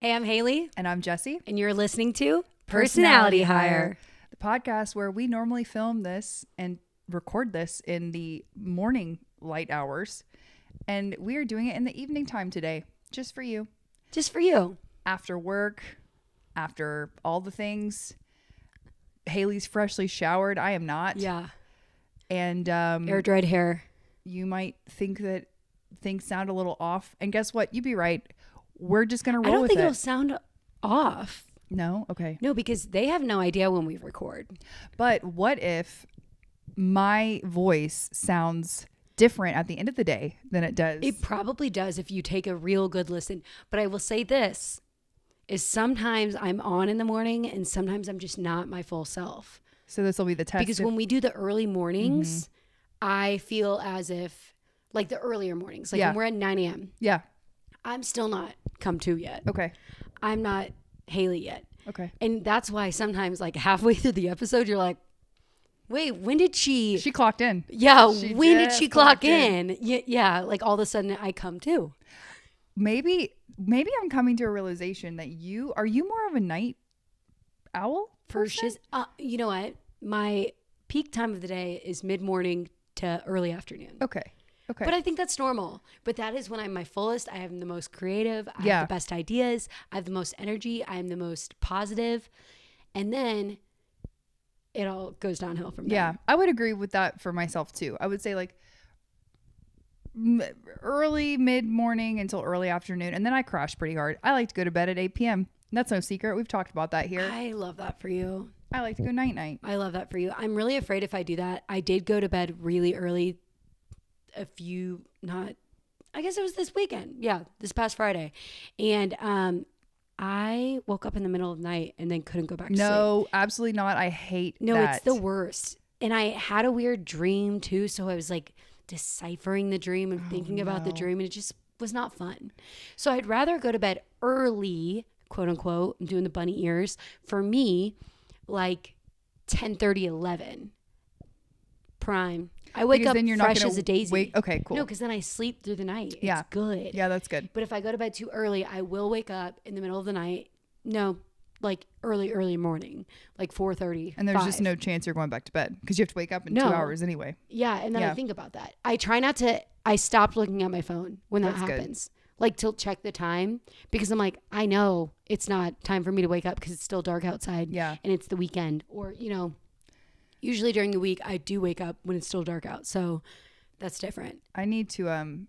Hey, I'm Hailey. And I'm Jessi. And you're listening to Personality Hire, the podcast where we normally film this and record this in the morning light hours. And we are doing it in the evening time today, just for you. Just for you. After work, after all the things. Hailey's freshly showered. I am not. Yeah. And air dried hair. You might think that things sound a little off. And guess what? You'd be right. We're just going to roll with it. I don't think it'll sound off. No? Okay. No, because they have no idea when we record. But what if my voice sounds different at the end of the day than it does? It probably does if you take a real good listen. But I will say this, is sometimes I'm on in the morning and sometimes I'm just not my full self. So this will be the test. Because when we do the early mornings, I feel as if, like the earlier mornings, like when we're at 9 a.m. Yeah. I'm still not come to yet. Okay. I'm not Hailey yet. Okay. And that's why sometimes like halfway through the episode, you're like, wait, when did she clocked in? Yeah. When did she clock in? Yeah. Like all of a sudden I come to. Maybe I'm coming to a realization that are you more of a night owl person? You know what? My peak time of the day is mid-morning to early afternoon. Okay. But I think that's normal. But that is when I'm my fullest. I am the most creative. I have the best ideas. I have the most energy. I am the most positive. And then it all goes downhill from there. Yeah, I would agree with that for myself too. I would say like early mid-morning until early afternoon. And then I crash pretty hard. I like to go to bed at 8 p.m. That's no secret. We've talked about that here. I love that for you. I like to go night-night. I love that for you. I'm really afraid if I do that. I did go to bed really early I guess it was this weekend. Yeah, this past Friday. And I woke up in the middle of the night and then couldn't go back to sleep. No, absolutely not. I hate that. No, it's the worst. And I had a weird dream too. So I was like deciphering the dream and thinking about the dream. And it just was not fun. So I'd rather go to bed early, quote unquote. I'm doing the bunny ears. For me, like 10:30, 11. Prime. I wake up fresh as a daisy. Okay, cool. No, because then I sleep through the night. Yeah. It's good. Yeah, that's good. But if I go to bed too early, I will wake up in the middle of the night. No, like early morning, like 4:30. And there's just no chance you're going back to bed because you have to wake up in 2 hours anyway. Yeah, and then I think about that. I try not to. I stopped looking at my phone when that happens. Like to check the time because I'm like, I know it's not time for me to wake up because it's still dark outside. Yeah. And it's the weekend, or usually during the week, I do wake up when it's still dark out. So that's different. I need to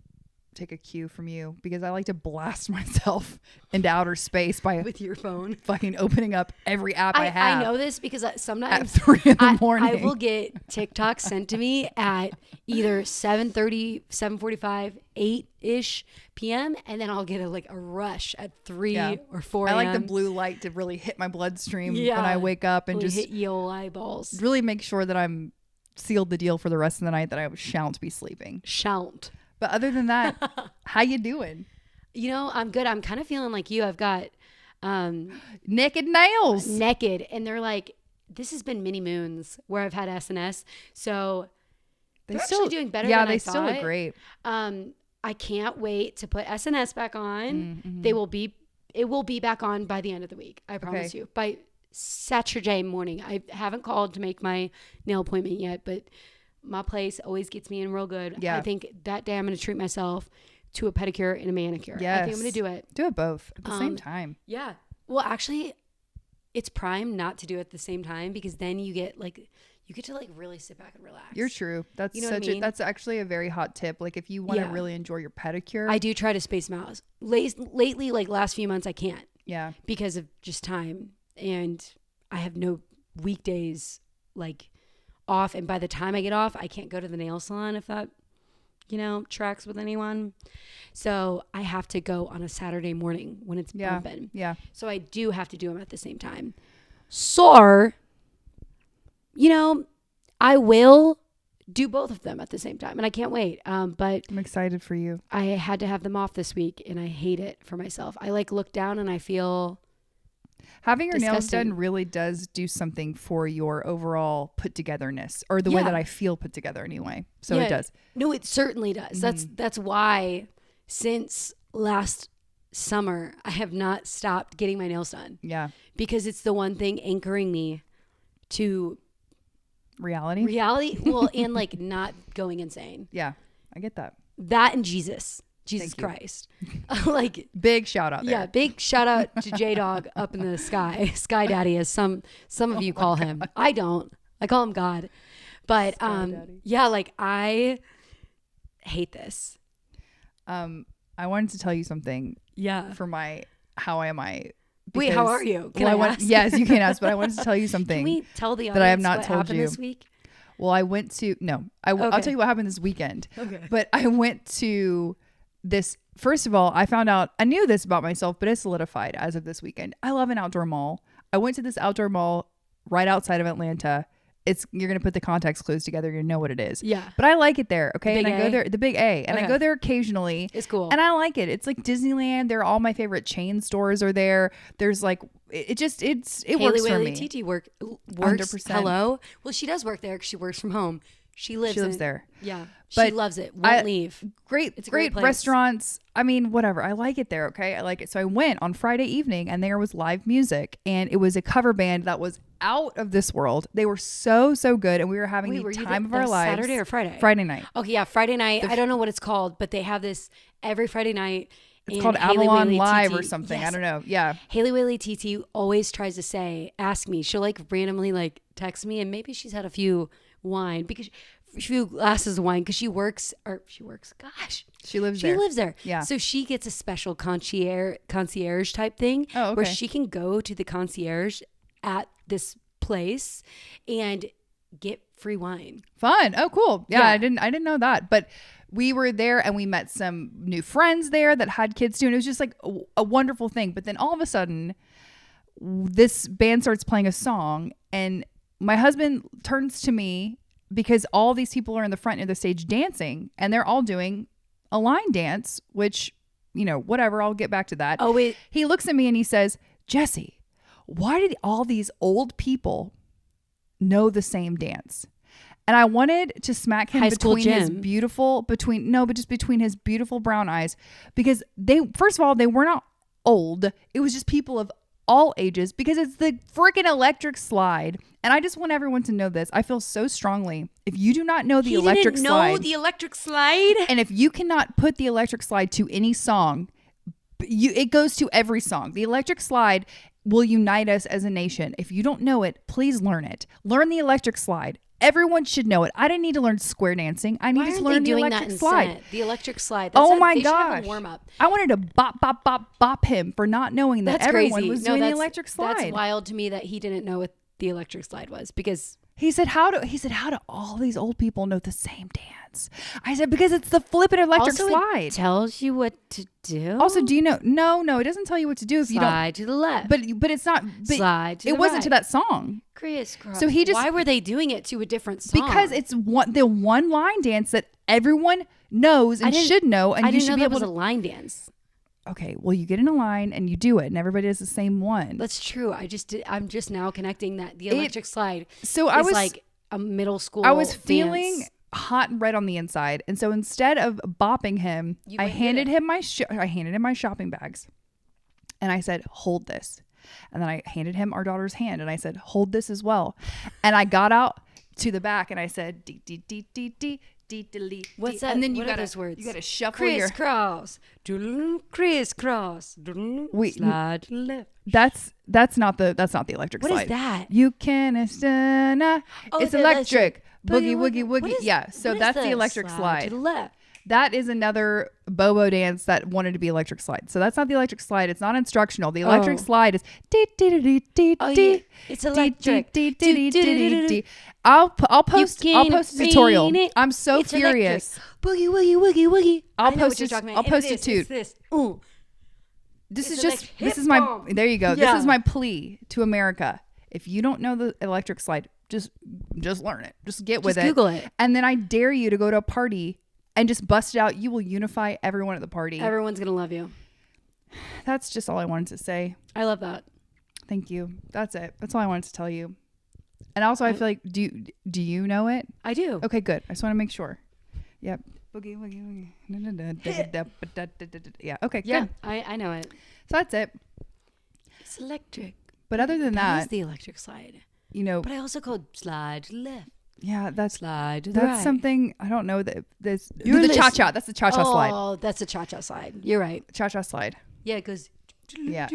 take a cue from you because I like to blast myself into outer space by with your phone, fucking opening up every app I have. I know this because sometimes at 3 in the morning, I will get TikToks sent to me at either 7:30, 7:45, 8-ish p.m. and then I'll get a rush at 3 or 4 a.m. I like the blue light to really hit my bloodstream when I wake up and just hit your eyeballs. Really make sure that I'm sealed the deal for the rest of the night that I shan't be sleeping. Shan't. But other than that, how you doing? I'm good. I'm kind of feeling like you. I've got naked nails. Naked. And they're like, this has been mini moons where I've had SNS. So they're actually doing better than I thought. Yeah, they still look great. I can't wait to put SNS back on. Mm-hmm. It will be back on by the end of the week. I promise you. By Saturday morning. I haven't called to make my nail appointment yet, but my place always gets me in real good. Yeah. I think that day I'm going to treat myself to a pedicure and a manicure. Yes. I think I'm going to do it. Do it both at the same time. Yeah. Well, actually, it's prime not to do it at the same time because then you get to really sit back and relax. You're true. That's that's actually a very hot tip. Like if you want to really enjoy your pedicure. I do try to space them out. Lately, like last few months, I can't. Yeah. Because of just time. And I have no weekdays off, and by the time I get off I can't go to the nail salon if that tracks with anyone, so I have to go on a Saturday morning when it's bumping. So I do have to do them at the same time, so I will do both of them at the same time and I can't wait. But I'm excited for you. I had to have them off this week and I hate it for myself. I look down and I feel having your disgusting. nails done really does do something for your overall put togetherness, or the way that I feel put together anyway. So it does. No, it certainly does. Mm-hmm. That's why since last summer, I have not stopped getting my nails done. Yeah. Because it's the one thing anchoring me to reality. Well, and like not going insane. Yeah, I get that. That and Jesus Christ. Like big shout out there. Yeah, big shout out to J-Dog up in the sky. Sky Daddy, as some of you call him. I don't. I call him God. But yeah, like I hate this. I wanted to tell you something. Yeah. For my how am I? Wait, how are you? Can I ask? Yes, you can ask, but I wanted to tell you something. Can we tell the audience that I have not what told happened you this week? Well, I went to I'll tell you what happened this weekend. Okay. But I went to this. First of all, I found out, I knew this about myself, but it's solidified as of this weekend. I love an outdoor mall. I went to this outdoor mall right outside of Atlanta. You're going to put the context clues together. You're going to know what it is. Yeah. But I like it there. Okay. And I go A? there, the big A. And I go there occasionally. It's cool. And I like it. It's like Disneyland. They're all my favorite chain stores are there. There's like, it works for me. TT works. 100%. Hello. Well, she does work there because she works from home. She lives there. Yeah. But she loves it. Won't leave. It's a great place. restaurants. I mean, whatever. I like it there. Okay. I like it. So I went on Friday evening and there was live music and it was a cover band that was out of this world. They were so good. And we were having the time of our lives. Saturday or Friday? Friday night. Okay. Yeah. Friday night. I don't know what it's called, but they have this every Friday night. It's called Hailey Avalon Whaley Live TT. or something. Yes. I don't know. Yeah. Hailey Whaley TT always tries to ask me. She'll like randomly like text me and maybe she's had a few glasses of wine because she works. Gosh, she lives there. Yeah. So she gets a special concierge type thing where she can go to the concierge at this place and get free wine. Fun. Oh, cool. Yeah. I didn't know that, but we were there and we met some new friends there that had kids too. And it was just like a wonderful thing. But then all of a sudden this band starts playing a song and my husband turns to me because all these people are in the front of the stage dancing and they're all doing a line dance, which, whatever, I'll get back to that. Oh, wait. He looks at me and he says, Jessi, why did all these old people know the same dance? And I wanted to smack him between his beautiful brown eyes because first of all, they were not old. It was just people of all ages because it's the freaking electric slide. And I just want everyone to know this. I feel so strongly. If you do not know the electric slide, and if you cannot put the electric slide to any song, it goes to every song. The electric slide will unite us as a nation. If you don't know it, please learn it. Learn the electric slide. Everyone should know it. I didn't need to learn square dancing. I need to learn the electric slide. The electric slide. My gosh. Warm up. I wanted to bop him for not knowing that everyone was doing the electric slide. That's wild to me that he didn't know what the electric slide was because he said, how do all these old people know the same dance? I said, because it's the flippin' electric slide. It tells you what to do. Also, do you know? No, it doesn't tell you what to do if you don't. Slide to the left. But it's not. Slide to the right. It wasn't to that song. Crisscross. So why were they doing it to a different song? Because it's the one line dance that everyone knows and should know, and you should be able to. A line dance. Okay, well, you get in a line and you do it, and everybody does the same one. That's true. I'm just now connecting that the electric slide. So I was like a middle school. I was feeling hot and red on the inside, and so instead of bopping him, I handed him my shopping bags, and I said, "Hold this," and then I handed him our daughter's hand, and I said, "Hold this as well," and I got out to the back and I said, "Dee dee dee dee dee." What's that? And then you got those words. You got to shuffle crisscross, crisscross, slide left. That's not the electric slide. What is that? You can stand. It's electric. Boogie woogie woogie. Yeah, so that's the electric slide. To the left. That is another Bobo dance that wanted to be electric slide. So that's not the electric slide. It's not instructional. The electric slide is dee dee dee dee dee. It's electric. I'll post a tutorial. I'm so furious. Boogie woogie woogie woogie. I'll post a toot. This is my there you go. This is my plea to America. If you don't know the electric slide, just learn it. Just get with it. Google it. And then I dare you to go to a party and just bust it out. You will unify everyone at the party. Everyone's going to love you. That's just all I wanted to say. I love that. Thank you. That's it. That's all I wanted to tell you. And also, I feel like, do you know it? I do. Okay, good. I just want to make sure. Yep. Boogie, woogie, woogie. Yeah. Okay. Yeah, Good. I know it. So that's it. It's electric. But other than That that, is the electric slide. you know, But I also called slide to the left, yeah, that's slide to the right. that's something I don't know that this You're the listening. cha-cha. That's the cha-cha slide. Oh, that's a cha-cha slide. You're right. Cha-cha slide. Yeah, it goes. Yeah.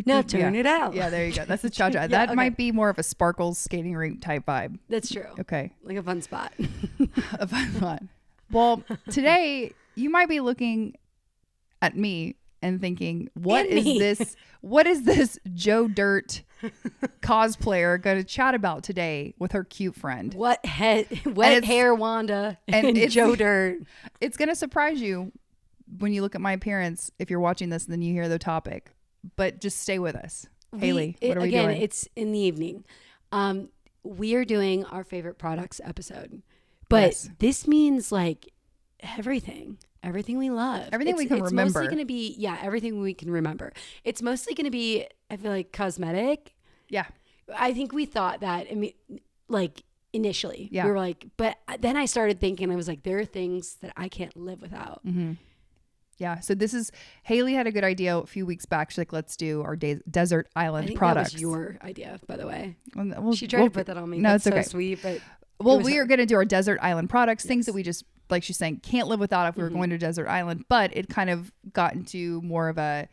Now turn it out. Yeah, there you go. That's the cha-cha. Yeah, That okay. might be more of a sparkles skating rink type vibe. That's true. Okay. Like a fun spot. A fun one. Well, today you might be looking at me and thinking, what And is me. this? What is this Joe Dirt cosplayer going to chat about today with her cute friend? Wet it's- hair Wanda and and it's- Joe Dirt. It's going to surprise you when you look at my appearance if you're watching this and then you hear the topic. But just stay with us. Hailey, what are we doing? It's in the evening. We are doing our favorite products episode. But Yes. this means like everything we love. Everything we can it's remember. mostly going to be, everything we can remember. It's mostly going to be, I feel like, cosmetic. Yeah. I think we thought that, I mean, like initially. Yeah. We were like, but then I started thinking, I was like, there are things that I can't live without. Mm-hmm. Yeah. So this is, Hailey had a good idea a few weeks back. She's like, let's do our desert I island think products. that was your idea, by the way. Well, She tried to put that on me. No, That's it's okay. so sweet, but Well, was we her. are going to do our desert island products, things Yes. that we just, like she's saying, can't live without if we were going to desert island. But it kind of got into more of a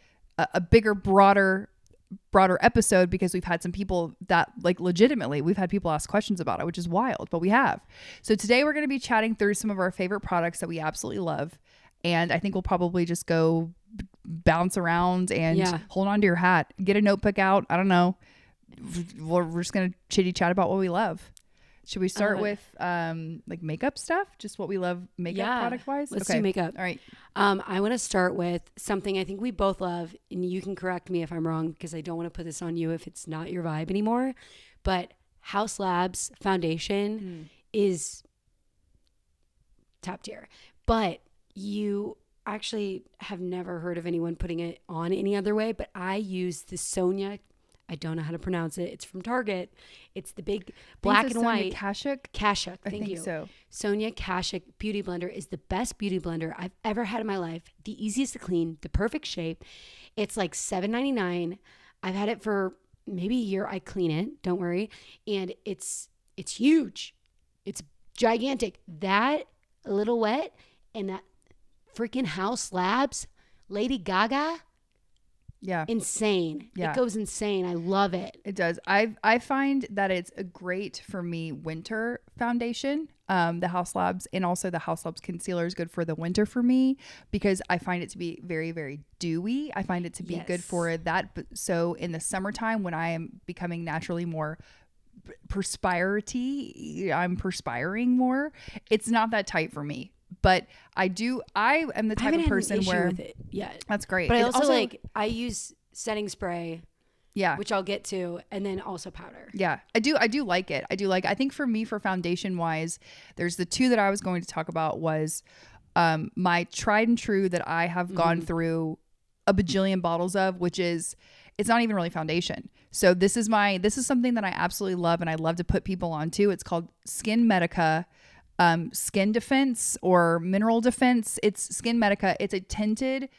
bigger, broader episode because we've had some people that like legitimately we've had people ask questions about it, which is wild, but we have. So today we're going to be chatting through some of our favorite products that we absolutely love. And I think we'll probably just go bounce around and hold on to your hat, get a notebook out. I don't know. We're just going to chitty chat about what we love. Should we start with like makeup stuff? Just what we love makeup product wise? Let's do makeup. All right. I want to start with something I think we both love, and you can correct me if I'm wrong because I don't want to put this on you if it's not your vibe anymore. But House Labs foundation is top tier. But you actually have never heard of anyone putting it on any other way. But I use the Sonia. I don't know how to pronounce it. It's from Target. It's the big black and white. Kashuk? Kashuk. I Thank think you. so. Sonia Kashuk Beauty Blender is the best beauty blender I've ever had in my life. The easiest to clean, the perfect shape. It's like $7.99. I've had it for maybe a year. I clean it. Don't worry. And it's huge. It's gigantic. That Little Wet and that freaking House Labs, Lady Gaga. Yeah. Insane. Yeah. It goes insane. I love it. It does. I find that it's a great for me winter foundation. The House Labs and also the House Labs concealer is good for the winter for me because I find it to be very, very dewy. I find it to be good for that. But so in the summertime when I am becoming naturally more I'm perspiring more. It's not that tight for me. But I am the type of person where with it yet. That's great. But I also I use setting spray, yeah, which I'll get to, and then also powder. Yeah, I do like it. I think for me, for foundation wise, there's the two that I was going to talk about was my tried and true that I have gone through a bajillion bottles of, which is it's not even really foundation. So this is something that I absolutely love and I love to put people onto. It's called Skin Medica. Skin Defense or Mineral Defense. It's Skin Medica. It's a tinted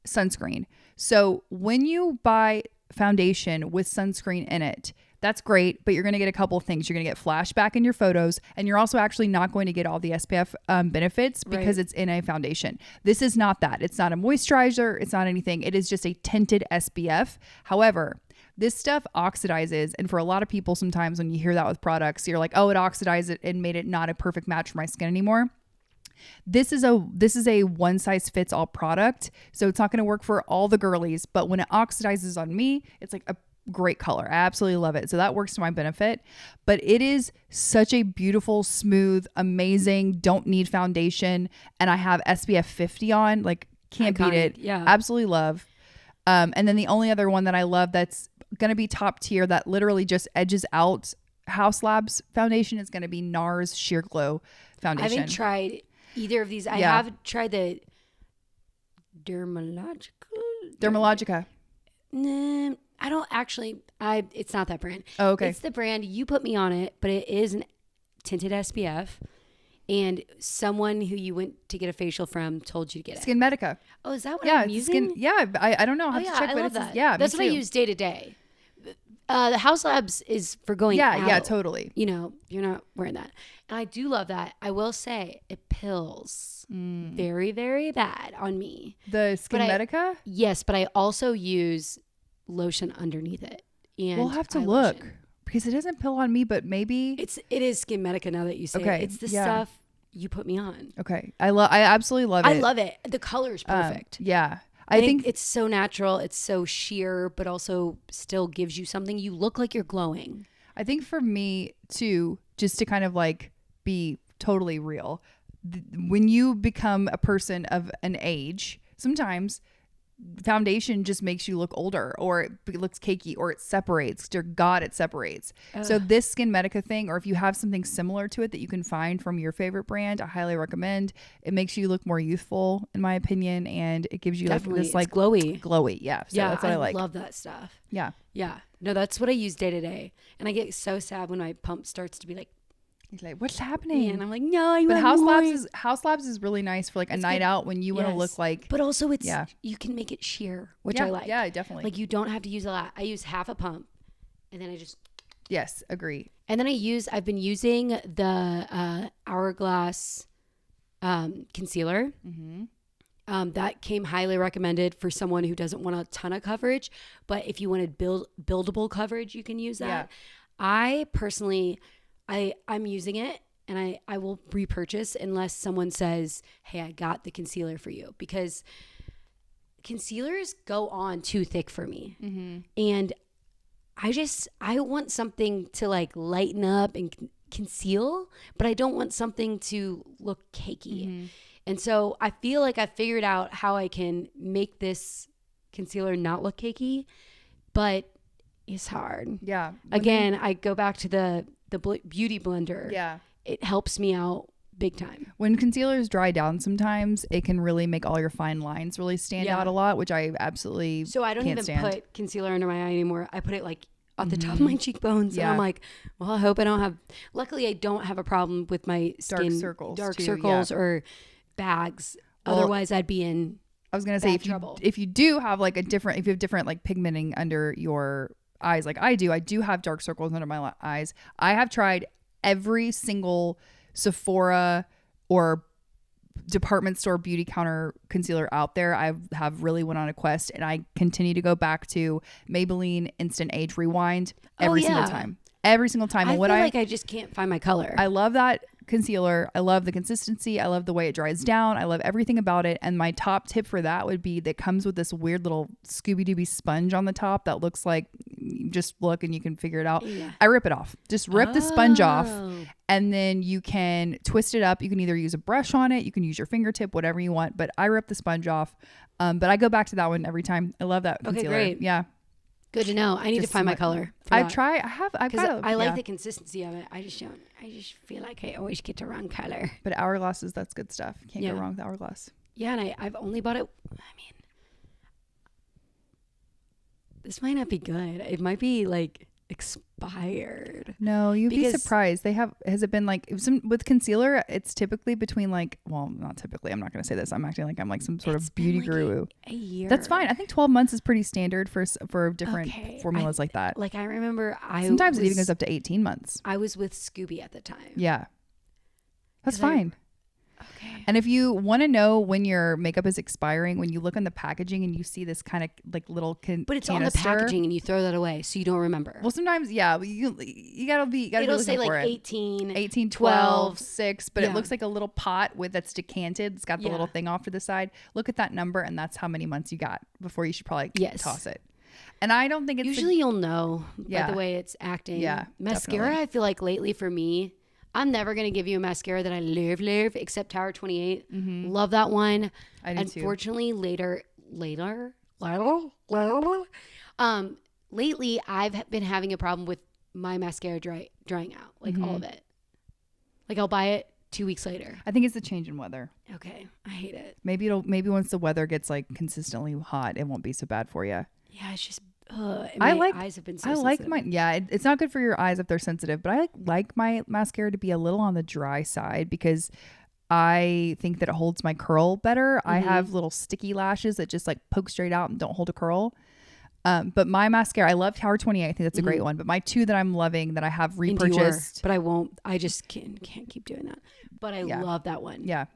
sunscreen. So when you buy foundation with sunscreen in it, that's great, but you're going to get a couple of things. You're going to get flashback in your photos, and you're also actually not going to get all the SPF benefits because it's in a foundation. This is not that. It's not a moisturizer. It's not anything. It is just a tinted SPF. However, this stuff oxidizes, and for a lot of people, sometimes when you hear that with products, you're like, "Oh, it oxidized it and made it not a perfect match for my skin anymore." This is a one size fits all product, so it's not going to work for all the girlies. But when it oxidizes on me, it's like a great color. I absolutely love it, so that works to my benefit. But it is such a beautiful, smooth, amazing. Don't need foundation, and I have SPF 50 on. Like, can't beat it. Yeah, absolutely love. And then the only other one that I love that's going to be top tier that literally just edges out House Labs foundation is going to be NARS Sheer Glow foundation. I haven't tried either of these. I have tried the Dermalogica. I don't actually. It's not that brand. Oh, okay. It's the brand you put me on it, but it is an tinted SPF, and someone who you went to get a facial from told you to get it. Skin Medica. Oh, is that what I'm using? I don't know how to check, I but love it's that. yeah. That's what I use day to day. The House Labs is for going out. Yeah, totally. You know, you're not wearing that. And I do love that. I will say it pills very, very bad on me. The Skin Medica? Yes, but I also use lotion underneath it. And we'll have to look because it doesn't pill on me, but maybe it is Skin Medica now that you say it. It's the stuff you put me on. Okay. I absolutely love it. I love it. The color is perfect. Yeah. I think it's so natural. It's so sheer, but also still gives you something. You look like you're glowing. I think for me too, just to kind of like be totally real, when you become a person of an age, sometimes foundation just makes you look older, or it looks cakey, or it separates. Dear God, it separates. So this Skin Medica thing, or if you have something similar to it that you can find from your favorite brand, I highly recommend. It makes you look more youthful, in my opinion, and it gives you like this like glowy. Yeah. So that's what I like. I love that stuff. Yeah. Yeah. No, that's what I use day to day. And I get so sad when my pump starts to be like, he's like, what's happening? And I'm like, no, but House Labs is really nice for like a night out when you want to look like. But also you can make it sheer, which I like. Yeah, definitely. Like you don't have to use a lot. I use half a pump, and then I just. Yes, agree. And then I've been using the Hourglass concealer. Mm-hmm. That came highly recommended for someone who doesn't want a ton of coverage, but if you wanted buildable coverage, you can use that. Yeah. I personally. I'm using it, and I will repurchase unless someone says, hey, I got the concealer for you, because concealers go on too thick for me. Mm-hmm. And I want something to like lighten up and conceal, but I don't want something to look cakey. Mm-hmm. And so I feel like I figured out how I can make this concealer not look cakey, but it's hard. Yeah. Again, I go back to the beauty blender. Yeah. It helps me out big time. When concealers dry down sometimes, it can really make all your fine lines really stand out a lot, which I absolutely So I don't even put concealer under my eye anymore. I put it like at the top of my cheekbones. And I'm like, well, I hope I don't have, luckily I don't have a problem with my skin. Dark circles or bags. Well, otherwise I'd be in I was going to say, if you do have like if you have different like pigmenting under your eyes like I do have dark circles under my eyes. I have tried every single Sephora or department store beauty counter concealer out there. I have really went on a quest, and I continue to go back to Maybelline Instant Age Rewind every single time. I feel like I just can't find my color. I love that concealer. I love the consistency. I love the way it dries down. I love everything about it. And my top tip for that would be that comes with this weird little Scooby-Dooby sponge on the top that looks like, just look and you can figure it out. Yeah. I rip it off. Just rip the sponge off, and then you can twist it up. You can either use a brush on it, you can use your fingertip, whatever you want, but I rip the sponge off. But I go back to that one every time. I love that concealer. Great. Yeah. Good to know. I need to find my color. I like the consistency of it. I just feel like I always get the wrong color. But Hourglasses, that's good stuff. Can't go wrong with Hourglass. Yeah, and I've only bought it. I mean, this might not be good. It might be like expired. No, you'd be surprised. Has it been like with concealer? It's typically between like, well, not typically. I'm not going to say this. I'm acting like I'm like some sort of beauty guru. A year. That's fine. I think 12 months is pretty standard for different formulas like that. Like I remember, sometimes it even goes up to 18 months. I was with Scooby at the time. Yeah, that's fine. Okay. And if you want to know when your makeup is expiring, when you look on the packaging and you see this kind of like little but it's on the packaging and you throw that away so you don't remember. Well, sometimes, you gotta be it'll say like 18, 12, 6, but it looks like a little pot that's decanted. It's got the little thing off to the side. Look at that number, and that's how many months you got before you should probably toss it. And I don't think it's usually you'll know by the way it's acting. Yeah, mascara. Definitely. I feel like lately for me, I'm never going to give you a mascara that I love, except Tower 28. Mm-hmm. Love that one. I do Unfortunately, lately, I've been having a problem with my mascara drying out, like all of it. Like I'll buy it 2 weeks later. I think it's the change in weather. Okay. I hate it. Maybe once the weather gets like consistently hot, it won't be so bad for you. Yeah, it's just My eyes have been so sensitive. It's not good for your eyes if they're sensitive, but I like my mascara to be a little on the dry side because I think that it holds my curl better. I have little sticky lashes that just like poke straight out and don't hold a curl. But my mascara, I love Tower 28. I think that's a great one. But my two that I'm loving that I have repurchased. But I won't. I just can't keep doing that. But I love that one. Yeah.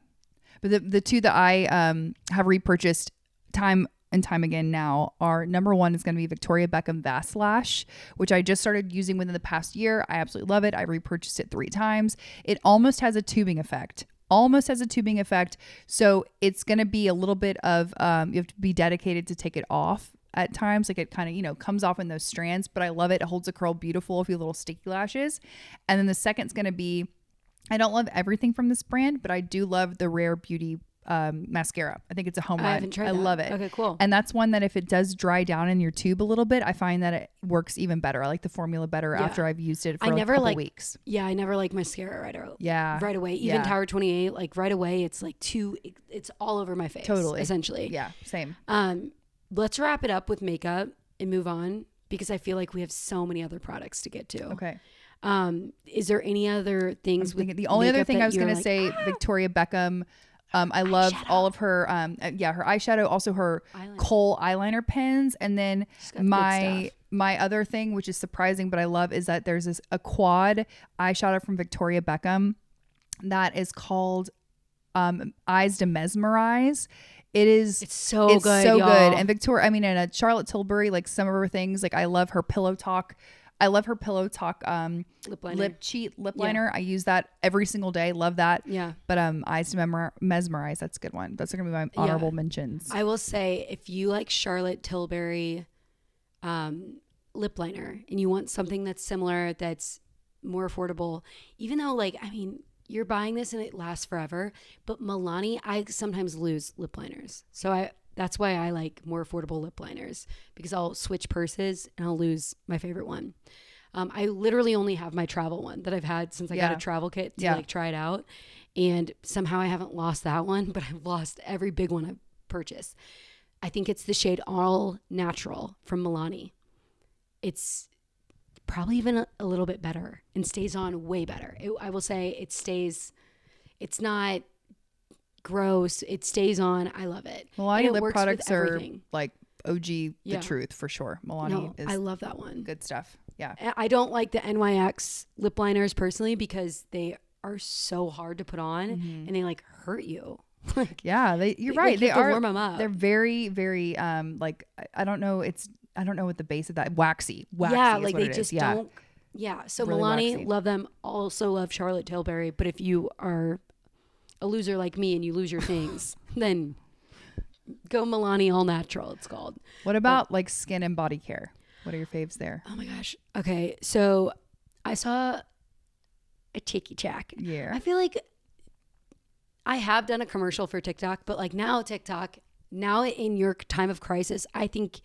But the two that I have repurchased time and time again now are, number one is going to be Victoria Beckham Vast Lash, which I just started using within the past year. I absolutely love it. I repurchased it 3 times. It almost has a tubing effect. So it's going to be a little bit of, you have to be dedicated to take it off at times. Like it kind of, comes off in those strands, but I love it. It holds a curl beautiful if you have little sticky lashes. And then the second's going to be, I don't love everything from this brand, but I do love the Rare Beauty mascara. I think it's a home run. I haven't tried that. Love it. Okay, cool. And that's one that if it does dry down in your tube a little bit, I find that it works even better. I like the formula better after I've used it for a couple weeks. Yeah, I never like mascara right away. Even Tower 28, like right away, it's like it's all over my face. Totally. Essentially. Yeah, same. Let's wrap it up with makeup and move on because I feel like we have so many other products to get to. Okay. Is there any other things with the only other thing I was going to like, say, Victoria Beckham, I love all of her, her eyeshadow, also her Kohl eyeliner pens. And then my other thing, which is surprising, but I love, is that there's a quad eyeshadow from Victoria Beckham that is called Eyes to Mesmerize. It's so good. And Victoria, and Charlotte Tilbury, like some of her things, like I love her Pillow Talk. Lip liner. I use that every single day. Love that. Yeah. But Eyes to Mesmerize, that's a good one. That's gonna be my honorable mentions. I will say, if you like Charlotte Tilbury lip liner and you want something that's similar, that's more affordable, even though you're buying this and it lasts forever, but Milani, I sometimes lose lip liners. So that's why I like more affordable lip liners, because I'll switch purses and I'll lose my favorite one. I literally only have my travel one that I've had since I got a travel kit to try it out. And somehow I haven't lost that one, but I've lost every big one I've purchased. I think it's the shade All Natural from Milani. It's probably even a little bit better and stays on way better. I will say it's not gross. It stays on. I love it. Milani lip products are like OG the truth for sure. Milani is, I love that one. Good stuff. Yeah. I don't like the NYX lip liners personally because they are so hard to put on and they like hurt you. You're right. They are. Warm them up. They're very, very I don't know. I don't know what the base of that waxy. Yeah, like they just don't. Yeah. So really Milani, waxy. Love them. Also love Charlotte Tilbury. But if you are a loser like me and you lose your things, then go Milani All Natural. It's called. What about like skin and body care? What are your faves there? Oh my gosh. Okay. So I saw a Tiki Chack. Yeah. I feel like I have done a commercial for TikTok, but like now TikTok, now in your time of crisis, I think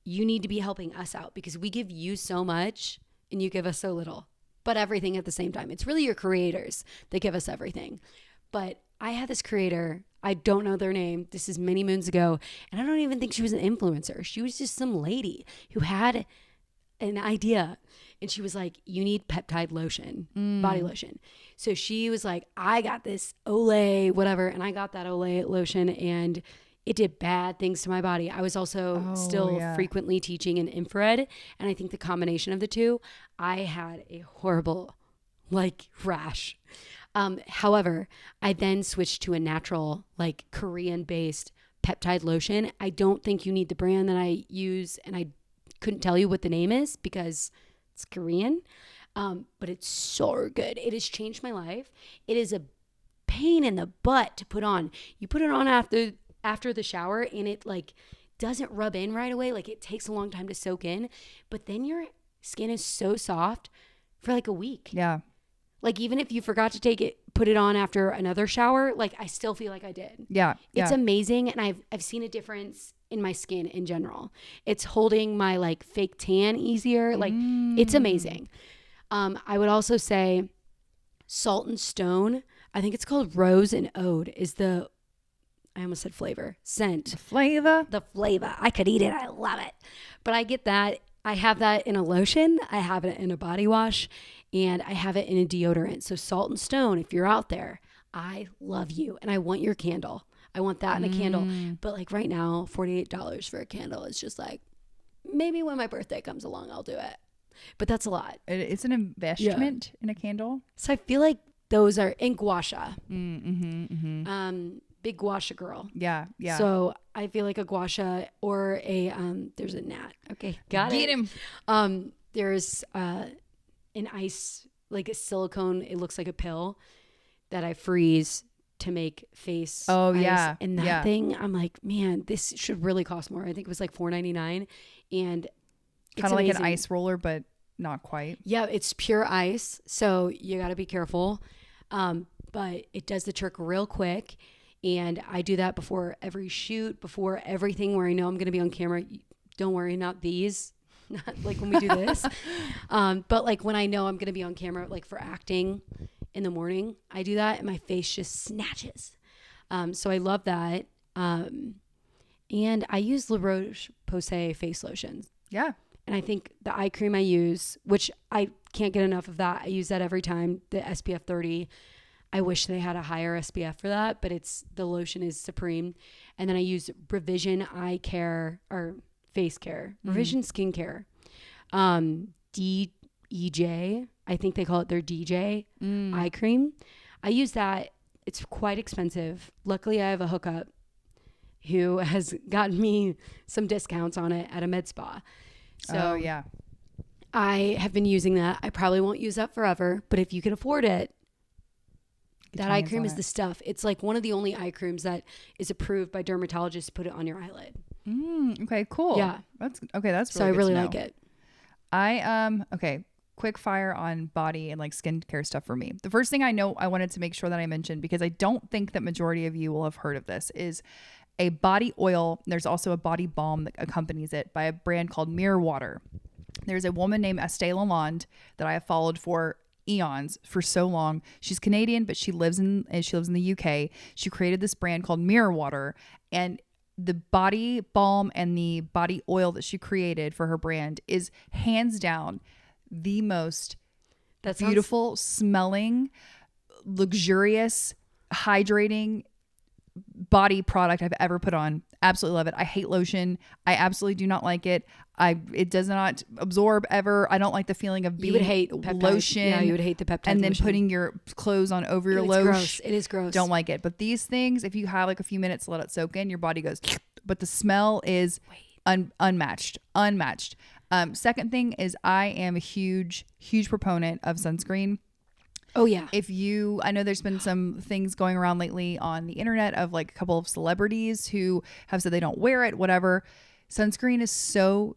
you need to be helping us out because we give you so much and you give us so little, but everything at the same time. It's really your creators that give us everything. But I had this creator, I don't know their name. This is many moons ago. And I don't even think she was an influencer. She was just some lady who had an idea. And she was like, you need peptide lotion, body lotion. So she was like, I got this Olay, whatever. And I got that Olay lotion and it did bad things to my body. I was also frequently teaching in infrared. And I think the combination of the two, I had a horrible rash. However, I then switched to a natural, Korean-based peptide lotion. I don't think you need the brand that I use, and I couldn't tell you what the name is because it's Korean, but it's so good. It has changed my life. It is a pain in the butt to put on. You put it on after the shower, and it doesn't rub in right away. It takes a long time to soak in, but then your skin is so soft for a week. Yeah. Even if you forgot to put it on after another shower, I still feel like I did. Yeah. It's amazing. And I've seen a difference in my skin in general. It's holding my fake tan easier. It's amazing. I would also say Salt and Stone, I think it's called Rose and Ode, is the I almost said flavor. Scent. Flavor. The flavor. I could eat it. I love it. But I get that. I have that in a lotion. I have it in a body wash. And I have it in a deodorant. So Salt and Stone, if you're out there, I love you. And I want your candle. I want that in a candle. But like right now, $48 for a candle is just like, maybe when my birthday comes along, I'll do it. But that's a lot. It's an investment in a candle. So I feel like those are in gua sha. Big gua sha girl. Yeah. So I feel like a gua sha or a there's a gnat. Okay, got Get it. him. There's an ice, like a silicone. It looks like a pill that I freeze to make face. Oh ice. yeah. And that thing, I'm like, man, this should really cost more. I think it was like $4.99, and it's kind of like amazing. an ice roller, but not quite. Yeah, it's pure ice, so you got to be careful. But it does the trick real quick. And I do that before every shoot, before everything where I know I'm going to be on camera. Don't worry, not these, not like when we do this. But like when I know I'm going to be on camera, like for acting in the morning, I do that and my face just snatches. So I love that. And I use La Roche-Posay face lotions. Yeah. And I think the eye cream I use, which I can't get enough of that. I use that every time, the SPF 30. I wish they had a higher SPF for that, but the lotion is supreme. And then I use Revision Eye Care or Face Care, Revision Skin Care. DEJ, I think they call it their DJ eye cream. I use that. It's quite expensive. Luckily, I have a hookup who has gotten me some discounts on it at a med spa. So yeah. I have been using that. I probably won't use that forever, but if you can afford it, that eye cream is the stuff. It's like one of the only eye creams that is approved by dermatologists to put it on your eyelid. Okay, cool. Yeah. That's really so I really like it. Okay, quick fire on body and like skincare stuff for me. The first thing I wanted to make sure that I mentioned, because I don't think that majority of you will have heard of this, is a body oil. There's also a body balm that accompanies it by a brand called Mirror Water. There's a woman named Estee Lalonde that I have followed for eons, for so long. She's Canadian, but she lives in the UK. She created this brand called Mirror Water, and the body balm and the body oil that she created for her brand is hands down the most beautiful smelling, luxurious, hydrating body product I've ever put on. Absolutely love it. I hate lotion. I absolutely do not like it. It does not absorb ever. I don't like the feeling of being you would hate lotion. Yeah, you would hate the peptide and then lotion. putting your clothes on over your lotion. Gross. It is gross. Don't like it. But these things, if you have like a few minutes to let it soak in, your body goes. But the smell is unmatched. Second thing is I am a huge proponent of sunscreen. Oh yeah. I know there's been some things going around lately on the internet of like a couple of celebrities who have said they don't wear it, whatever. Sunscreen is so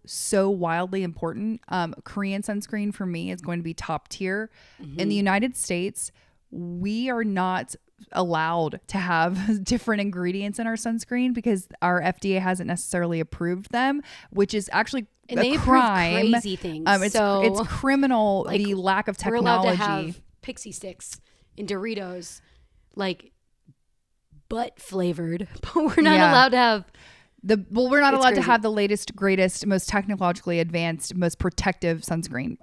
wildly important. Korean sunscreen for me is going to be top tier. In the United States, we are not allowed to have different ingredients in our sunscreen because our FDA hasn't necessarily approved them, which is actually a crime. Crazy things. It's criminal, like, the lack of technology. We're allowed to have pixie sticks in Doritos, like butt flavored, but we're not allowed to have we're not allowed to have the latest, greatest, most technologically advanced, most protective sunscreen.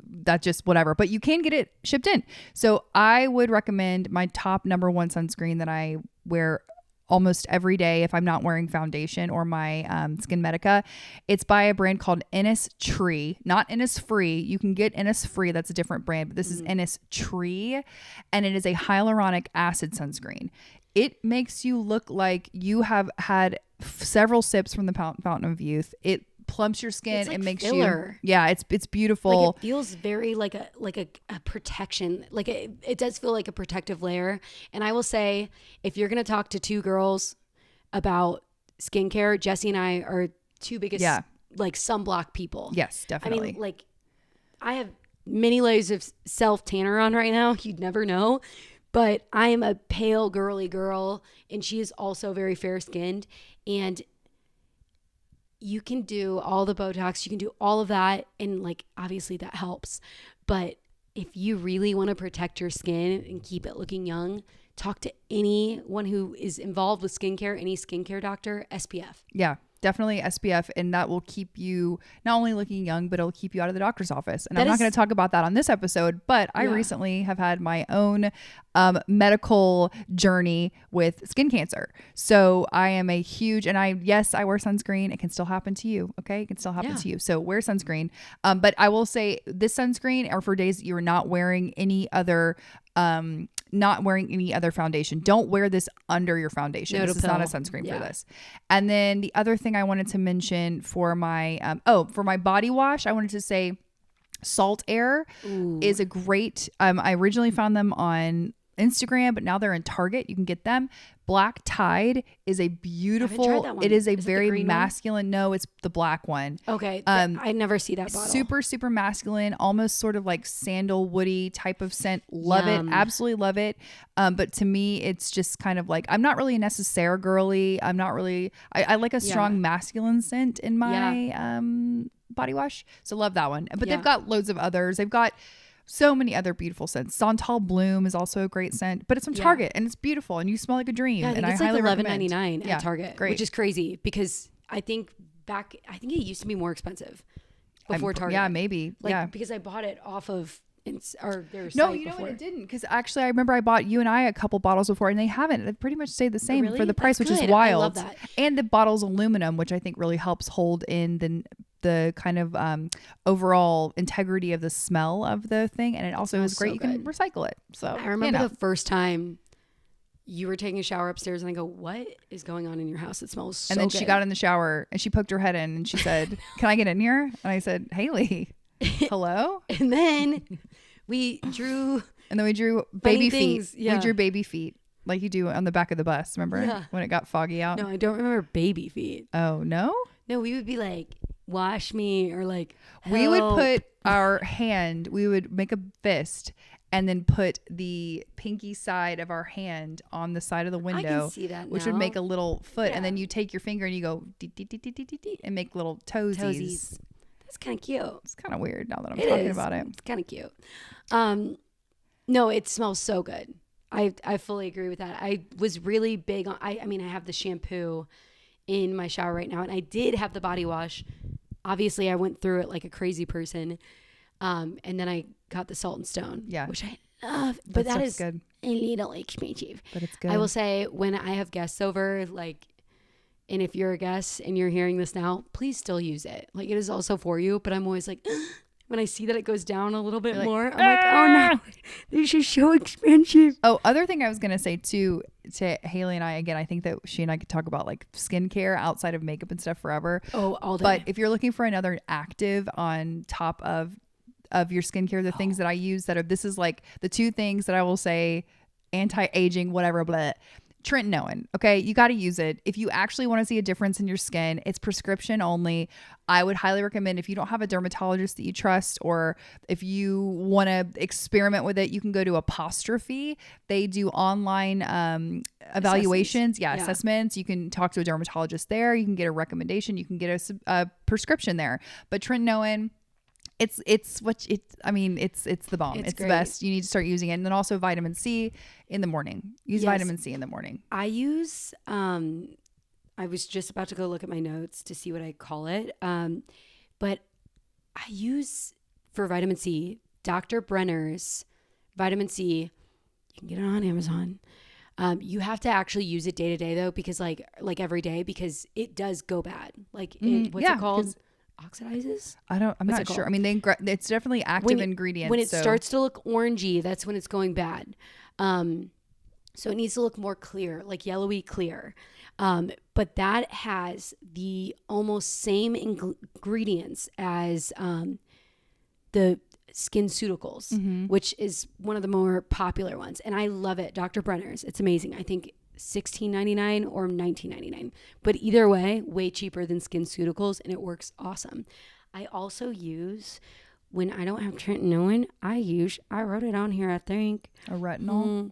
That's just whatever. But you can get it shipped in. So I would recommend my top number one sunscreen that I wear almost every day if I'm not wearing foundation or my Skin Medica. It's by a brand called Innisfree, not Innisfree. You can get Innisfree. That's a different brand, but this is Innisfree, and it is a hyaluronic acid sunscreen. It makes you look like you have had several sips from the fountain of youth. It plumps your skin. It's like it makes filler. It's beautiful. Like it feels very like a protection. Like it does feel like a protective layer. And I will say, if you're gonna talk to two girls about skincare, Jessi and I are two biggest like sunblock people. Yes, definitely. I mean, like I have many layers of self tanner on right now. You'd never know. But I am a pale, girly girl, and she is also very fair-skinned. And you can do all the Botox, you can do all of that, and like obviously that helps. But if you really want to protect your skin and keep it looking young, talk to anyone who is involved with skincare, any skincare doctor, SPF. Yeah, definitely SPF. And that will keep you not only looking young, but it'll keep you out of the doctor's office. And I'm not going to talk about that on this episode, but I recently have had my own medical journey with skin cancer. So I am a huge, and I wear sunscreen. It can still happen to you. Okay. It can still happen to you. So wear sunscreen. But I will say this sunscreen are for days that you're not wearing any other foundation. Don't wear this under your foundation. This is not a sunscreen for this. And then the other thing I wanted to mention for my for my body wash, I wanted to say Salt Air is a great I originally found them on Instagram, but now they're in Target. You can get them. Black Tide is a beautiful, it is a very masculine. No, it's the black one. Okay. I never see that bottle. Super, super masculine, almost sort of like sandalwoody type of scent. Love it. Absolutely love it. But to me, it's just kind of like, I'm not really a necessaire girly. I'm not really, I like a strong masculine scent in my body wash. So love that one. But they've got loads of others. They've got so many other beautiful scents. Santal Bloom is also a great scent, but it's from Target and it's beautiful and you smell like a dream. Yeah, I think and it's I like highly $11.99 at Target, which is crazy because I think it used to be more expensive before Target. Yeah, maybe. Because I bought it off of their site. No, you know what? It didn't, because actually I remember I bought you and I a couple bottles before and they haven't. They've pretty much stayed the same for the price, which is wild. I love that. And the bottle's aluminum, which I think really helps hold in the kind of overall integrity of the smell of the thing, and it also is great. You can recycle it. So I remember the first time you were taking a shower upstairs and I go, what is going on in your house? It smells so good. And then she got in the shower and she poked her head in and she said, can I get in here? And I said, Hailey, hello? And then we drew baby feet. Yeah. We drew baby feet like you do on the back of the bus. Remember when it got foggy out? No, I don't remember baby feet. Oh, no? No, we would be like, wash me, or like, help. We would put our hand, we would make a fist and then put the pinky side of our hand on the side of the window. I can see that now. Which would make a little foot. And then you take your finger and you go and make little toesies. That's kind of cute. It's kind of weird now that I'm talking about it. It's kind of cute. No, it smells so good. I fully agree with that. I was really big on, I mean, I have the shampoo in my shower right now, and I did have the body wash. Obviously, I went through it like a crazy person. And then I got the Salt and Stone, which I love. But that is good. A little expensive. But it's good. I will say, when I have guests over, like, and if you're a guest and you're hearing this now, please still use it. Like, it is also for you, but I'm always like, when I see that it goes down a little bit more, I'm like, oh no, this is so expensive. Oh, other thing I was going to say too, to Hailey and I, again, I think that she and I could talk about like skincare outside of makeup and stuff forever. Oh, all day. But if you're looking for another active on top of your skincare, the things that I use this is like the two things that I will say, anti-aging, whatever, blah. Tretinoin. Okay. You got to use it. If you actually want to see a difference in your skin, it's prescription only. I would highly recommend, if you don't have a dermatologist that you trust, or if you want to experiment with it, you can go to Apostrophe. They do online evaluations. Assessments. You can talk to a dermatologist there. You can get a recommendation. You can get a prescription there. But Tretinoin, it's the bomb. It's the best. You need to start using it. And then also vitamin C in the morning. Use vitamin C in the morning. I use, I was just about to go look at my notes to see what I call it. But I use, for vitamin C, Dr. Brenner's vitamin C. You can get it on Amazon. You have to actually use it day to day though, because like every day, because it does go bad. Like what's it called? Oxidizes? I'm not sure. I mean, it's definitely active ingredients. When it starts to look orangey, that's when it's going bad. So it needs to look more clear, like yellowy clear. But that has the almost same ingredients as the SkinCeuticals, which is one of the more popular ones. And I love it. Dr. Brenner's. It's amazing. I think $16.99 or $19.99, but either way, way cheaper than SkinCeuticals, and it works awesome. I also use, when I don't have tretinoin, I wrote it on here, I think, a retinol.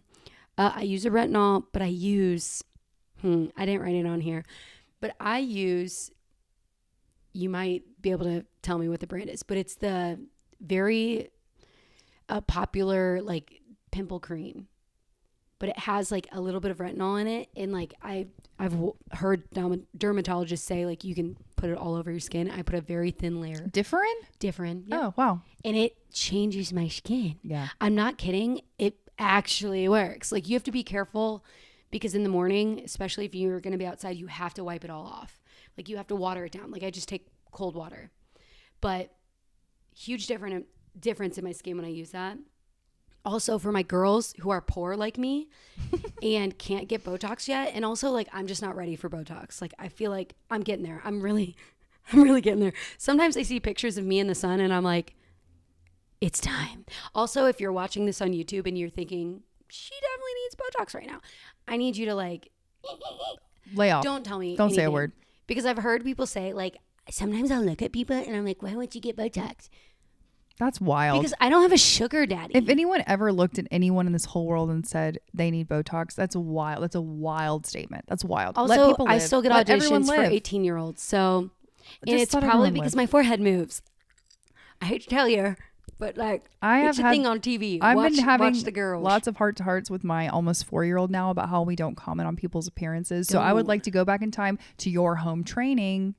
I use a retinol, but I use I didn't write it on here, but I use, you might be able to tell me what the brand is, but it's the very popular like pimple cream but it has like a little bit of retinol in it. And like I've heard dermatologists say like you can put it all over your skin. I put a very thin layer. Different? Yep. Oh, wow. And it changes my skin. Yeah. I'm not kidding. It actually works. Like you have to be careful because in the morning, especially if you're going to be outside, you have to wipe it all off. Like you have to water it down. Like I just take cold water. But huge difference in my skin when I use that. Also for my girls who are poor like me and can't get Botox yet. And also like, I'm just not ready for Botox. Like I feel like I'm getting there. I'm really getting there. Sometimes I see pictures of me in the sun and I'm like, it's time. Also, if you're watching this on YouTube and you're thinking, she definitely needs Botox right now, I need you to like, lay off. Don't tell me. Don't anything. say a word. Because I've heard people say like, sometimes I'll look at people and I'm like, why won't you get Botox? That's wild. Because I don't have a sugar daddy. If anyone ever looked at anyone in this whole world and said they need Botox, that's wild. That's a wild statement. That's wild. Also, let people live. I still get auditions for 18-year-olds. So, and it's probably because my forehead moves. I hate to tell you, but like, it's a thing on TV. I've been having watch the girls. Lots of heart-to-hearts with my almost 4-year-old now about how we don't comment on people's appearances. So I would like to go back in time to your home training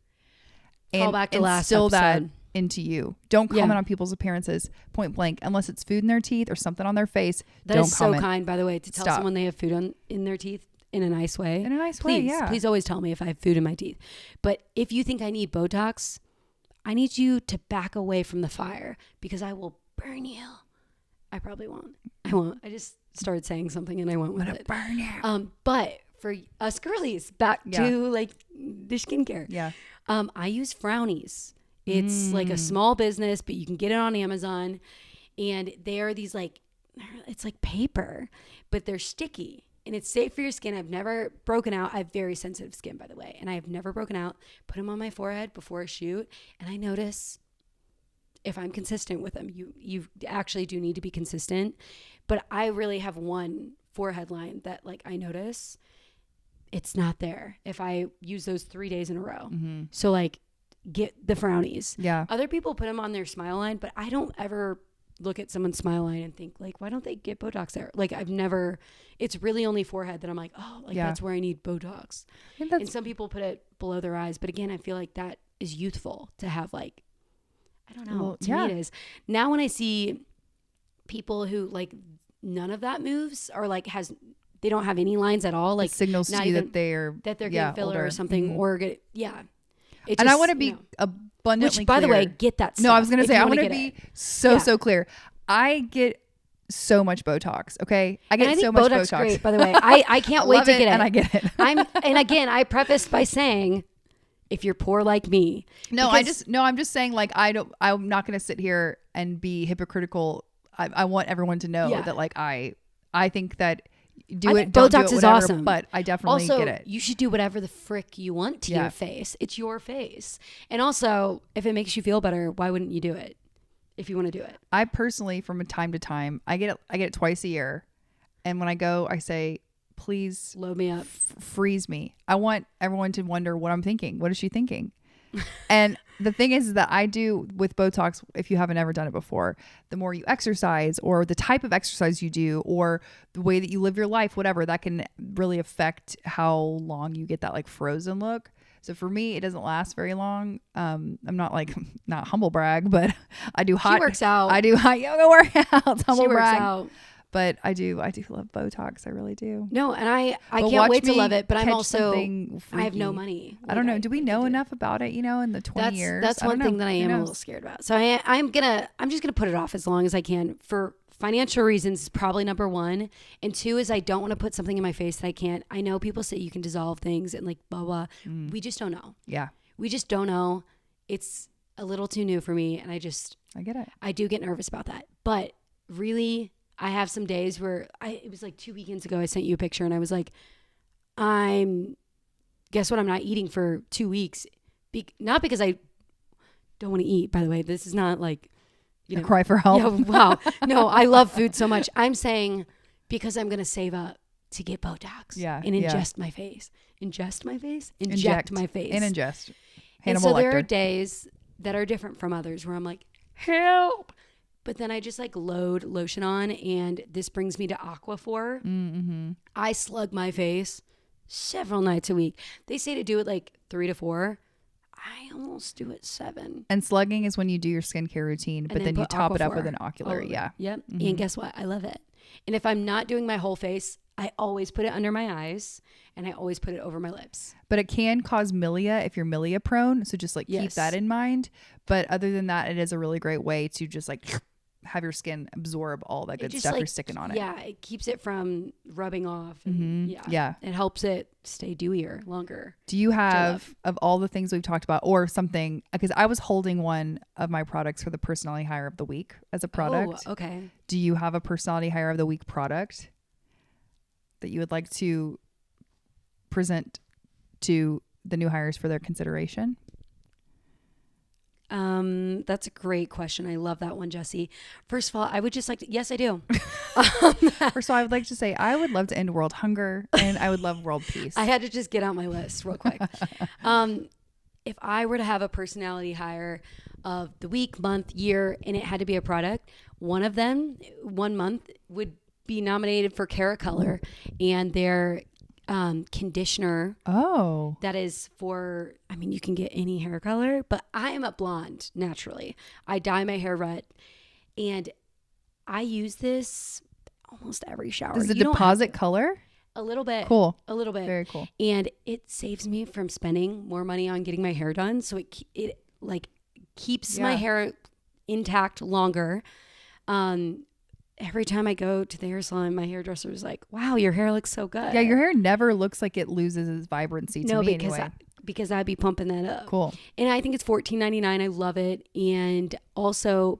and back to last instill that episode. into you. Don't comment on people's appearances point blank unless it's food in their teeth or something on their face. That don't is comment. so kind, by the way, to tell someone they have food in their teeth in a nice way. In a nice way, yeah. Please always tell me if I have food in my teeth. But if you think I need Botox, I need you to back away from the fire because I will burn you. I probably won't. I won't. I just started saying something and I went with it. Burn you. But for us girlies, back to like the skincare. Yeah. I use Frownies. It's like a small business, but you can get it on Amazon. And they are these like, it's like paper, but they're sticky. And it's safe for your skin. I've never broken out. I have very sensitive skin, by the way. And I have never broken out. Put them on my forehead before a shoot. And I notice if I'm consistent with them, you actually do need to be consistent. But I really have one forehead line that like I notice it's not there if I use those 3 days in a row. Mm-hmm. So like get the Frownies. Yeah. Other people put them on their smile line, but I don't ever look at someone's smile line and think like, why don't they get Botox there? Like it's really only forehead that I'm like, oh, like that's where I need Botox. And some people put it below their eyes. But again, I feel like that is youthful to have like, I don't know. Well, to me it is. Now when I see people who like none of that moves or like they don't have any lines at all. Like it signals to you that they're getting filler older. Or something or and I want to be abundantly clear. By the way, get that stuff. No, I was going to say, I want to be so clear. I get so much Botox, okay? I get so much Botox. Great, by the way. I can't wait to get it. And I get it. And again, I prefaced by saying, if you're poor like me. No, I'm just saying like, I'm not going to sit here and be hypocritical. I want everyone to know that like, I think that don't Botox do it, whatever, is awesome, but I definitely also, get it. You should do whatever the frick you want to your face. It's your face. And also, if it makes you feel better, why wouldn't you do it? If you want to do it. I personally, from time to time, I get it twice a year. And when I go, I say, please load me up, freeze me. I want everyone to wonder what I'm thinking. What is she thinking? And the thing is that I do with Botox, if you haven't ever done it before, the more you exercise or the type of exercise you do or the way that you live your life, whatever, that can really affect how long you get that like frozen look. So for me, it doesn't last very long. I'm not humble brag, but I do hot. She works out. I do hot yoga workouts. Humble she works brag. Out. But I do love Botox. I really do. No, and I can't wait to love it. But I'm also, I have no money. I don't know. Do we know enough about it? In the 20 years. That's one thing that I am a little scared about. So I'm just gonna put it off as long as I can for financial reasons. Probably number one, and two is I don't want to put something in my face that I can't. I know people say you can dissolve things and like blah blah. We just don't know. Yeah, we just don't know. It's a little too new for me, and I get it. I do get nervous about that, but really. I have some days where it was like 2 weekends ago, I sent you a picture and I was like, guess what? I'm not eating for 2 weeks. Not because I don't want to eat, by the way. This is not like, a cry for help. Yeah, wow. No, I love food so much. I'm saying because I'm going to save up to get Botox and ingest my face. Ingest my face? Inject my face. And ingest. And so there are days that are different from others where I'm like, help. But then I just like load lotion on, and this brings me to Aquaphor. Mm-hmm. I slug my face several nights a week. They say to do it like 3 to 4. I almost do it 7. And slugging is when you do your skincare routine, but then you top it up with an ocular. Yeah. Yep. And guess what? I love it. And if I'm not doing my whole face, I always put it under my eyes, and I always put it over my lips. But it can cause milia if you're milia prone. So just like keep that in mind. But other than that, it is a really great way to just like have your skin absorb all that good stuff you're sticking on it. Yeah, it keeps it from rubbing off. And Yeah. It helps it stay dewier longer. Do you have, of all the things we've talked about, or something, because I was holding one of my products for the personality hire of the week as a product. Oh, okay. Do you have a personality hire of the week product that you would like to present to the new hires for their consideration? That's a great question. I love that one, Jessi. First of all, I would just like to, yes, I do. First of all, I would like to say I would love to end world hunger, and I would love world peace. I had to just get out my list real quick. If I were to have a personality hire of the week, month, year, and it had to be a product, one of them, 1 month, would be nominated for Cara Color, and their conditioner. Oh, that is for, I mean, you can get any hair color, but I am a blonde naturally. I dye my hair red, and I use this almost every shower. Is it deposit color? A little bit. Cool. A little bit. Very cool. And it saves me from spending more money on getting my hair done. So it like keeps my hair intact longer. Every time I go to the hair salon, my hairdresser is like, wow, your hair looks so good. Yeah, your hair never looks like it loses its vibrancy to me anyway. Because I'd be pumping that up. Cool. And I think it's $14.99. I love it. And also,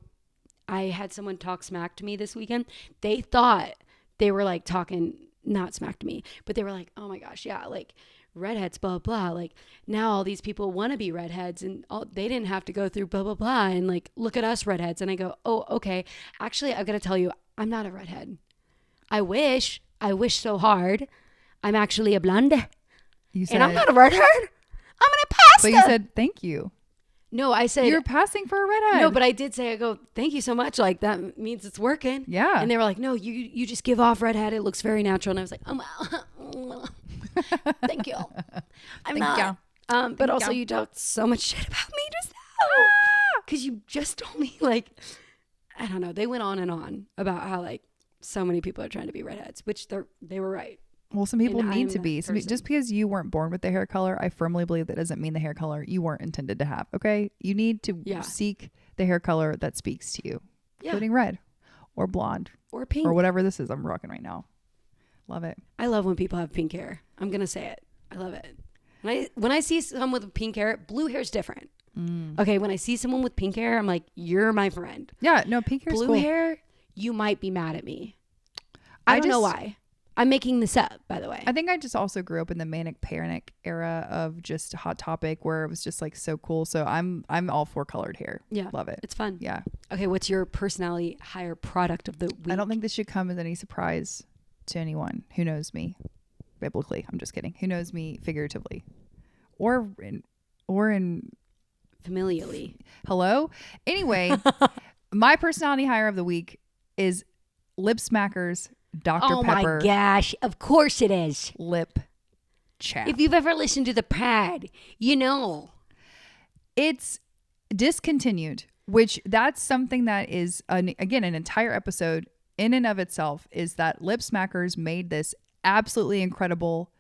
I had someone talk smack to me this weekend. They thought they were like talking, not smack to me, but they were like, oh my gosh, yeah, like redheads, blah, blah. Like now all these people want to be redheads, and they didn't have to go through blah, blah, blah. And like, look at us redheads. And I go, oh, okay. Actually, I've got to tell you, I'm not a redhead. I wish so hard. I'm actually a blonde. And I'm not a redhead. I'm an impasta. But you said, thank you. No, I said. You're passing for a redhead. No, but I did say, I go, thank you so much. Like, that means it's working. Yeah. And they were like, no, you just give off redhead. It looks very natural. And I was like, oh, well. Thank you. I'm not. But also, you talked so much shit about me just now. Because you just told me, like, I don't know. They went on and on about how, like, so many people are trying to be redheads, which they were right. Well, some people need to be. Just because you weren't born with the hair color, I firmly believe that doesn't mean the hair color you weren't intended to have. Okay? You need to seek the hair color that speaks to you, including red or blonde or pink or whatever this is I'm rocking right now. Love it. I love when people have pink hair. I'm going to say it. I love it. When I see someone with pink hair, blue hair is different. Okay, when I see someone with pink hair, I'm like, you're my friend. Yeah, no, pink hair is cool. Blue hair, you might be mad at me. I don't know why. I'm making this up, by the way. I think I just also grew up in the manic panic era of just Hot Topic, where it was just like so cool. So I'm all for colored hair. Yeah, love it. It's fun. Yeah. Okay, what's your personality hire product of the week? I don't think this should come as any surprise to anyone who knows me biblically. I'm just kidding. Who knows me figuratively, or in familially. Hello. Anyway, my personality hire of the week is Lip Smackers Dr. Pepper. Oh my gosh. Of course it is. Lip Chap. If you've ever listened to the pod, you know. It's discontinued, which that's something that is, again, an entire episode in and of itself, is that Lip Smackers made this absolutely incredible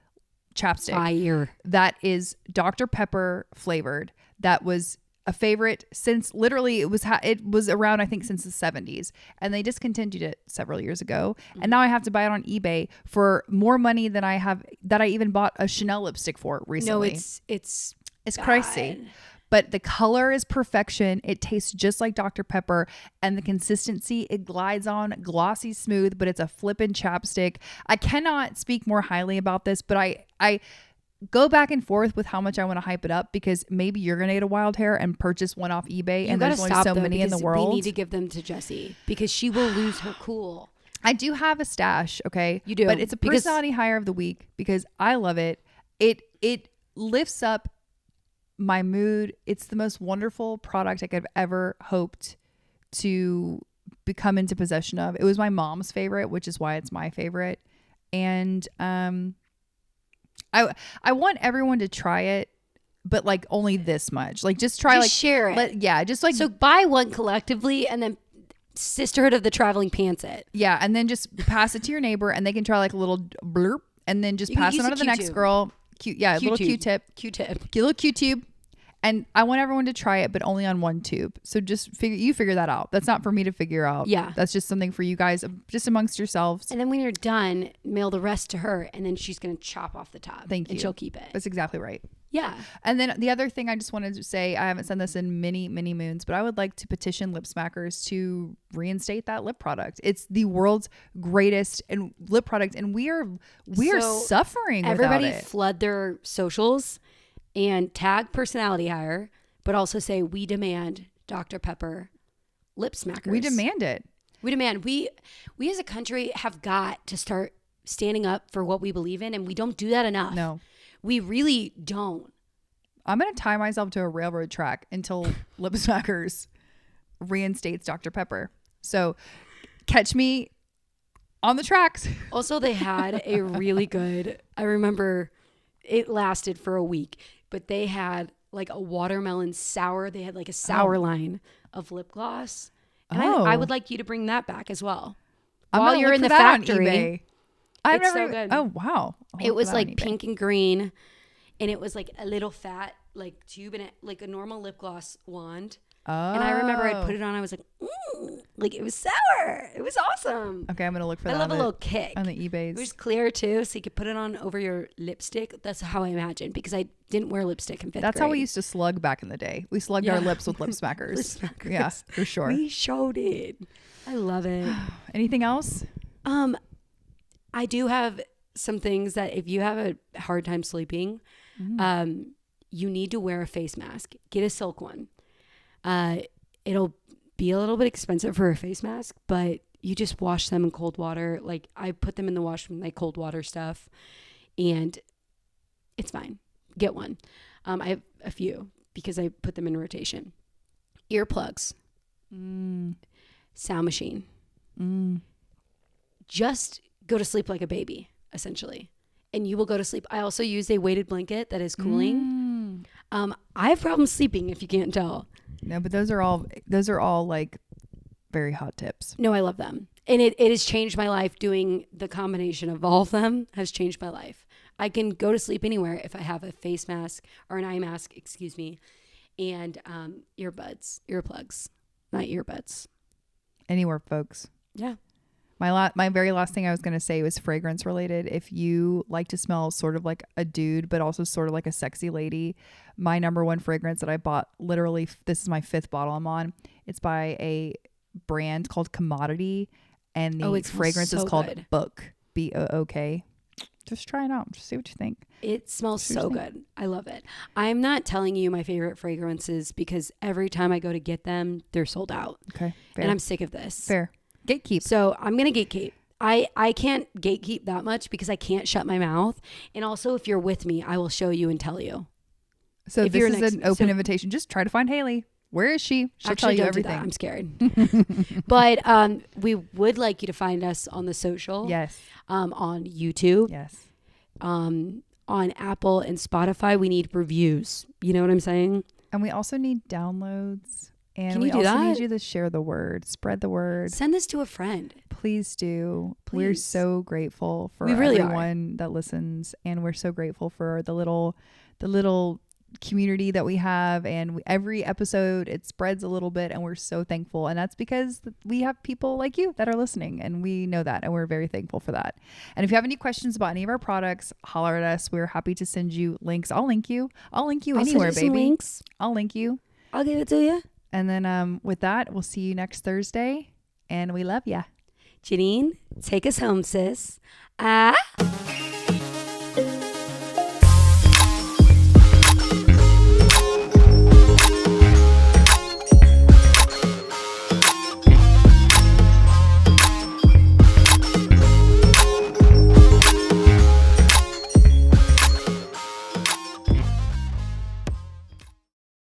chapstick. Fire. That is Dr. Pepper flavored. That was a favorite since literally it was around, I think, since the 70s, and they discontinued it several years ago. And now I have to buy it on eBay for more money than I even bought a Chanel lipstick for recently. No, it's crazy. But the color is perfection. It tastes just like Dr. Pepper, and the consistency, it glides on, glossy smooth, but it's a flippin' chapstick. I cannot speak more highly about this, but I go back and forth with how much I want to hype it up, because maybe you're going to get a wild hair and purchase one off eBay, and there's only so many in the world. We need to give them to Jessi because she will lose her cool. I do have a stash, okay? You do. But it's a personality hire of the week because I love it. It lifts up my mood. It's the most wonderful product I could have ever hoped to become into possession of. It was my mom's favorite, which is why it's my favorite. And I want everyone to try it, but like only this much. Like just try, just like share it. Just like so buy one collectively and then Sisterhood of the Traveling Pants it. Yeah, and then just pass it to your neighbor and they can try like a little blurp and then just pass it on to the next girl. Little Q-tip. Little Q-tube. And I want everyone to try it, but only on one tube. So just figure that out. That's not for me to figure out. Yeah. That's just something for you guys, just amongst yourselves. And then when you're done, mail the rest to her, and then she's going to chop off the top. Thank you. And she'll keep it. That's exactly right. Yeah. And then the other thing I just wanted to say, I haven't said this in many, many moons, but I would like to petition Lip Smackers to reinstate that lip product. It's the world's greatest lip product, and we are suffering without it. Everybody flood their socials and tag Personality Hire, but also say, we demand Dr. Pepper Lip Smackers. We demand it. We demand. We as a country have got to start standing up for what we believe in, and we don't do that enough. No. We really don't. I'm going to tie myself to a railroad track until Lip Smackers reinstates Dr. Pepper. So catch me on the tracks. Also, they had a really good, I remember it lasted for a week, but they had like a watermelon sour. They had like a sour line of lip gloss. And I would like you to bring that back as well. While you're in the factory. It's so good. Oh, wow. It was like pink and green, and it was like a little fat like tube and it like a normal lip gloss wand. Oh. And I remember I put it on. I was like, like it was sour. It was awesome. Okay, I'm gonna look for that. I love a little kick on the eBays. It was clear too, so you could put it on over your lipstick. That's how I imagine, because I didn't wear lipstick in fifth grade. That's how we used to slug back in the day. We slugged our lips with lip smackers. Lip smackers. Yeah, for sure. We showed it. I love it. Anything else? I do have some things that if you have a hard time sleeping, you need to wear a face mask. Get a silk one. It'll be a little bit expensive for a face mask, but you just wash them in cold water. Like I put them in the wash with my cold water stuff, and it's fine. Get one. I have a few because I put them in rotation. Earplugs. Sound machine. Just go to sleep like a baby, essentially, and you will go to sleep. I also use a weighted blanket that is cooling. I have problems sleeping, if you can't tell. No, but those are all like very hot tips. No, I love them. And it has changed my life. Doing the combination of all of them has changed my life. I can go to sleep anywhere if I have a face mask or an eye mask, and earplugs, not earbuds. Anywhere, folks. Yeah. My very last thing I was going to say was fragrance related. If you like to smell sort of like a dude, but also sort of like a sexy lady, my number one fragrance that I bought, literally, this is my 5th bottle I'm on. It's by a brand called Commodity, and the fragrance is called Book, Book. Just try it out. Just see what you think. It smells so good. I love it. I'm not telling you my favorite fragrances because every time I go to get them, they're sold out. Okay. Fair. And I'm sick of this. Fair. Gatekeep. So I'm going to gatekeep. I can't gatekeep that much because I can't shut my mouth. And also, if you're with me, I will show you and tell you. So if this is an open invitation. Just try to find Hailey. Where is she? She'll tell you everything. I'm scared. But we would like you to find us on the social. Yes. On YouTube. Yes. On Apple and Spotify. We need reviews. You know what I'm saying? And we also need downloads. And Can you we do also that? need you to share the word, spread the word. Send this to a friend. Please do. Please. We're so grateful for everyone that listens, and we're so grateful for the little community that we have. And every episode, it spreads a little bit, and we're so thankful. And that's because we have people like you that are listening, and we know that, and we're very thankful for that. And if you have any questions about any of our products, holler at us. We're happy to send you links. I'll link you anywhere, baby. Links. I'll link you. I'll give it to you. And then with that, we'll see you next Thursday. And we love ya. Janine, take us home, sis. Ah.